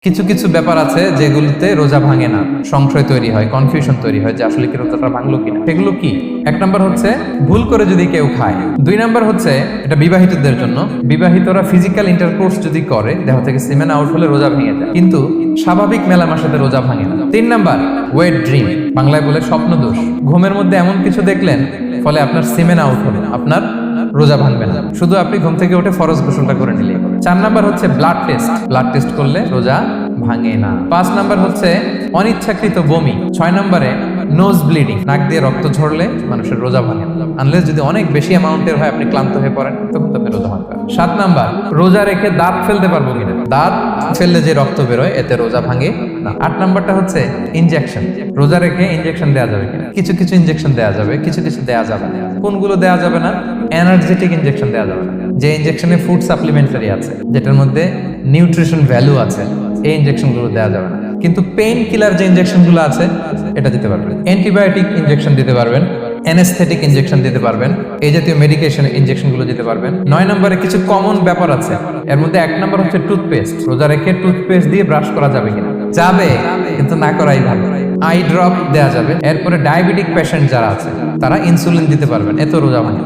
কিছু কিছু ব্যাপার আছে যেগুলোতে রোজা ভাঙে না, সংশয় তৈরি হয়, কনফিউশন তৈরি হয় যে আসলে কি রোজাটা ভাঙলো কিনা। সেগুলো কি? এক নাম্বার হচ্ছে ভুল করে যদি কেউ খায়। দুই নাম্বার হচ্ছে এটা বিবাহিতদের জন্য, বিবাহিতরা ফিজিক্যাল ইন্টারকোর্স যদি করে দেহ থেকে সিমেন আউট হলে রোজা ভেঙে যায়, কিন্তু স্বাভাবিক মেলামের সাথে রোজা ভাঙে না। তিন নাম্বার ওয়েট ড্রিম, বাংলায় বলে স্বপ্ন দোষ। ঘুমের মধ্যে এমন কিছু দেখলেন ফলে আপনার সিমেন আউট হলো, আপনার রোজা ভাঙবে না, শুধু আপনি ঘুম থেকে উঠে ফরজ গোসলটা করে নিলে। চার নাম্বার হচ্ছে ব্লাড টেস্ট, ব্লাড টেস্ট করলে রোজা ভাঙে না। পাঁচ নাম্বার হচ্ছে অনিচ্ছাকৃত বমি। ছয় নাম্বারে নোজ ব্লিডিং, নাক দিয়ে রক্ত ঝরলে মানুষের রোজা ভাঙে না, আনলেস যদি অনেক বেশি অ্যামাউন্টের হয়, আপনি ক্লান্ত হয়ে পড়েন, তখন তো আপনি রোজা ভাঙবেন। সাত নাম্বার রোজা রেখে দাঁত ফেলতে পারবো কিনা, দাঁত ফেললে যে রক্ত বেরোয় এতে রোজা ভাঙে না। আট নাম্বারটা হচ্ছে ইনজেকশন, রোজা রেখে ইনজেকশন দেওয়া যাবে কিনা। কিছু কিছু ইনজেকশন দেওয়া যাবে, কিছু কিছু দেওয়া যাবে না। কোনগুলো দেওয়া যাবে না? এনার্জেটিক ইনজেকশন দেওয়া যাবে না, যে ইনজেকশনে ফুড সাপ্লিমেন্টারি আছে, যেটার মধ্যে নিউট্রিশন ভ্যালু আছে, এই ইনজেকশনগুলো দেওয়া যাবে না। কিন্তু পেইন কিলার যে ইনজেকশনগুলো আছে এটা দিতে পারবেন। অ্যান্টিবায়োটিক ইনজেকশন দিতে পারবেন, অ্যানেস্থেটিক ইনজেকশন দিতে পারবেন, এই জাতীয় মেডিকেশন ইনজেকশনগুলো দিতে পারবেন। নয় নম্বরে কিছু কমন ব্যাপার আছে, এর মধ্যে এক নম্বর হচ্ছে টুথপেস্ট। রোজা রেখে টুথপেস্ট দিয়ে ব্রাশ করা যাবে কিনা? যাবে, কিন্তু না করাই ভালো। আই ড্রপ দেওয়া যাবে। এরপরে ডায়াবেটিক পেশেন্ট যারা আছে তারা ইনসুলিন দিতে পারবেন, এত রোজা ভাঙে।